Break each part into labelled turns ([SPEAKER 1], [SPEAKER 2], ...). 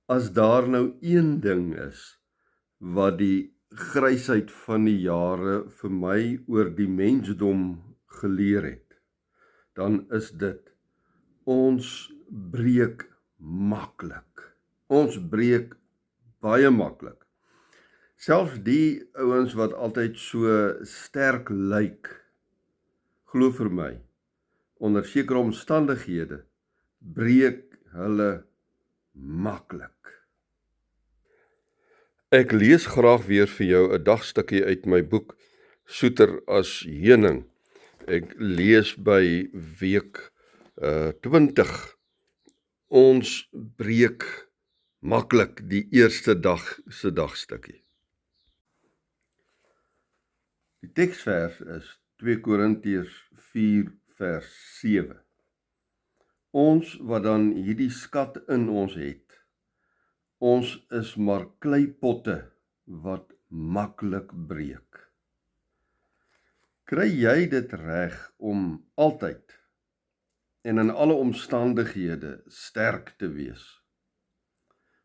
[SPEAKER 1] As daar nou een ding is wat die grysheid van die jare vir my oor die mensdom geleer het, dan is dit, ons breek maklik. Ons breek baie maklik. Selfs die ouens wat altyd so sterk lyk, glo vir my, onder sekere omstandighede, breek hulle maklik. Ek lees graag weer vir jou 'n dagstukkie uit my boek Soeter as heuning. Ek lees by week 20. Ons breek maklik, die eerste dag se dagstukkie. Die teksvers is 2 Korintiërs 4 vers 7. Ons wat dan hierdie skat in ons het, ons is maar kleipotte wat maklik breek. Kry jy dit reg om altyd en in alle omstandighede sterk te wees?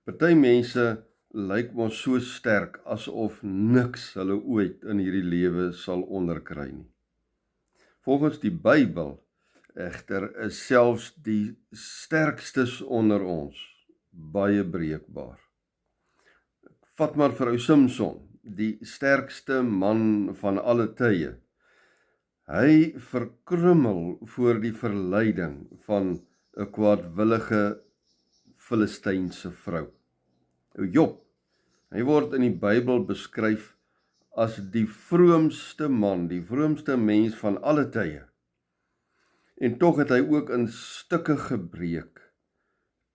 [SPEAKER 1] Party mense lyk mos so sterk asof niks hulle ooit in hierdie lewe sal onderkry nie. Volgens die Bybel egter is selfs die sterkstes onder ons baie breekbaar. Vat maar vir ou Samson, die sterkste man van alle tye. Hy verkrummel voor die verleiding van 'n kwaadwillige Filistynse vrou. Job, hy word in die Bybel beskryf as die vroomste man, die vroomste mens van alle tye. En tog het hy ook in stukke gebreek,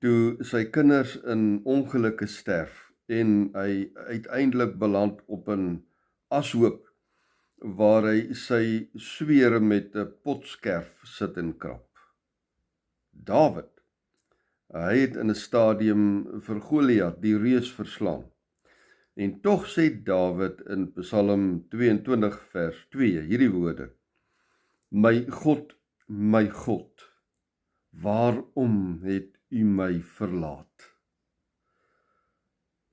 [SPEAKER 1] toe sy kinders in ongelukke sterf, en hy uiteindelik beland op 'n ashoop, waar hy sy swere met 'n potskerf sit en krap. Dawid, hy het in 'n stadium vir Goliat, die reus, verslaan. En tog sê Dawid in Psalm 22 vers 2 hierdie woorde: My God, waarom het U my verlaat?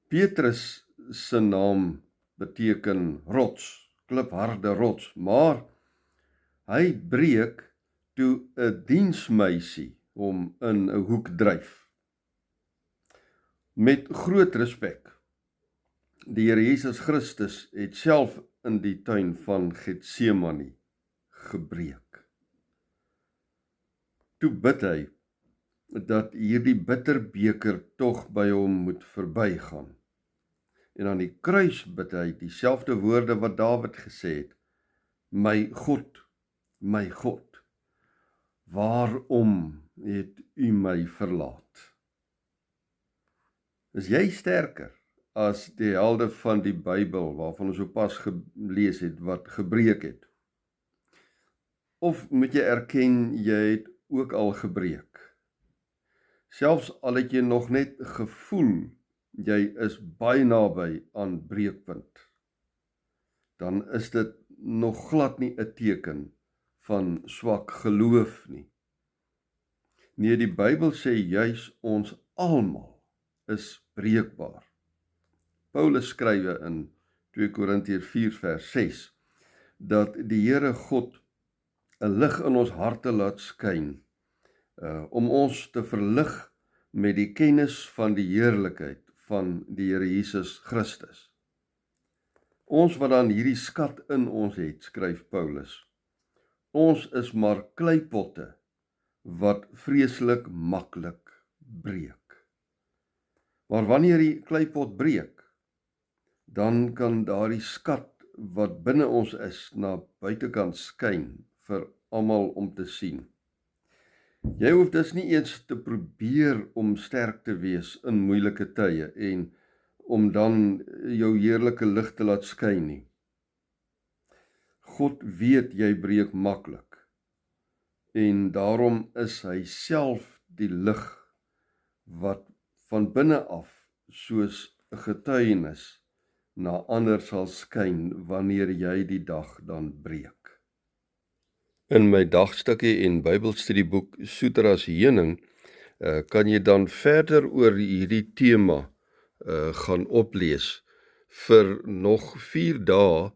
[SPEAKER 1] Petrus se naam beteken rots, klipharde rots, maar hy breek toe 'n diensmeisie hom in 'n hoek dryf. Met groot respek, die Here Jesus Christus het self in die tuin van Getsemane gebreek. Toe bid hy dat hierdie bitter beker tog by hom moet verbygaan. En aan die kruis bid hy dieselfde woorde wat Dawid gesê het: My God, waarom het U my verlaat? Is jy sterker as die helde van die Bybel waarvan ons sopas gelees het wat gebreek het? Of moet jy erken jy het ook al gebreek? Selfs al het jy nog net gevoel jy is baie naby aan breekpunt, dan is dit nog glad nie 'n teken van swak geloof nie. Nee, die Bybel sê juis ons almal is breekbaar. Paulus skrywe in 2 Korintiërs 4 vers 6 dat die Here God 'n lig in ons harte laat skyn, om ons te verlig met die kennis van die heerlikheid van die Here Jesus Christus. Ons wat dan hierdie skat in ons het, skryf Paulus, ons is maar kleipotte wat vreeslik maklik breek. Maar wanneer die kleipot breek, dan kan daardie skat wat binne ons is na buitekant skyn vir almal om te sien. Jy hoef dus nie eens te probeer om sterk te wees in moeilike tye en om dan jou heerlike lig te laat skyn nie. God weet jy breek maklik, en daarom is hy self die lig wat van binne af soos 'n getuienis na ander sal skyn wanneer jy die dag dan breek. In my dagstukkie en Bybelstudieboek Soeter as heuning kan jy dan verder oor hierdie tema gaan oplees vir nog 4 dae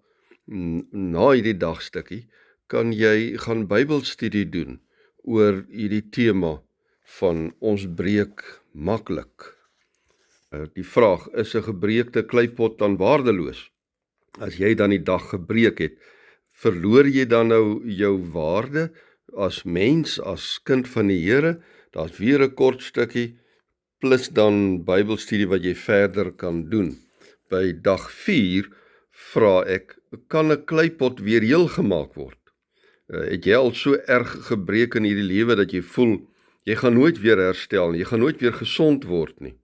[SPEAKER 1] na hierdie dagstukkie, kan jy gaan Bybelstudie doen oor hierdie tema van ons breek maklik. Die vraag, is 'n gebreekte kleipot dan waardeloos? As jy dan die dag gebreek het, verloor jy dan nou jou waarde as mens, as kind van die Here? Daar's weer 'n kort stukkie, plus dan Bybelstudie wat jy verder kan doen. By dag 4 vra ek, kan 'n kleipot weer heel gemaak word? Het jy al so erg gebreek in hierdie lewe dat jy voel, jy gaan nooit weer herstel nie, jy gaan nooit weer gesond word nie?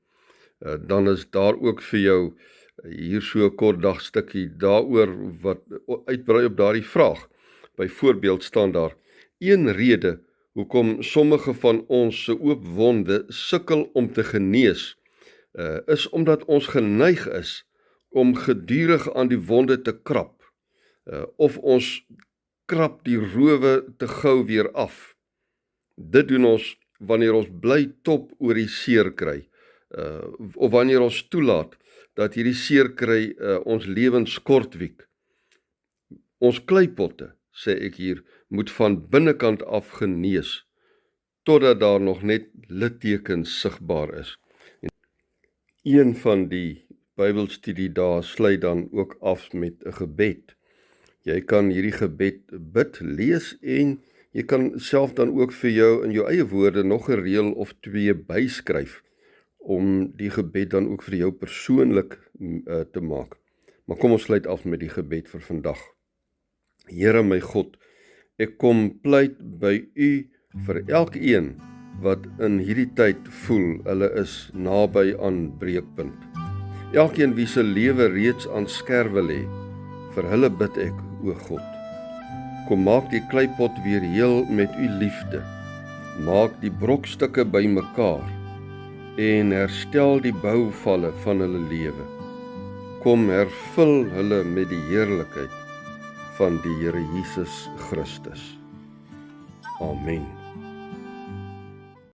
[SPEAKER 1] Dan is daar ook vir jou hier so 'n kort dagstukkie daaroor wat uitbrei op daardie vraag. Byvoorbeeld staan daar, een rede hoekom sommige van ons se oop wonde sukkel om te genees, is omdat ons geneig is om gedurig aan die wonde te krap, of ons krap die rowe te gou weer af. Dit doen ons wanneer ons bly top oor die seer kry, of wanneer ons toelaat dat hierdie seer kry ons lewens kortwiek. Ons kleipotte, sê ek hier, moet van binnekant af genees, totdat daar nog net littekens sigbaar is. Een van die Bybelstudie daar sluit dan ook af met 'n gebed. Jy kan hierdie gebed bid, lees en jy kan self dan ook vir jou in jou eie woorde nog 'n reël of 2 byskryf, om die gebed dan ook vir jou persoonlik te maak. Maar kom ons sluit af met die gebed vir vandag. Here my God, ek kom pleit by U vir elkeen wat in hierdie tyd voel hulle is naby aan breekpunt. Elkeen wie se lewe reeds aan skerwe lê, vir hulle bid ek, o God. Kom maak die kleipot weer heel met U liefde. Maak die brokstukke bymekaar en herstel die bouvalle van hulle lewe. Kom hervul hulle met die heerlikheid van die Here Jesus Christus. Amen.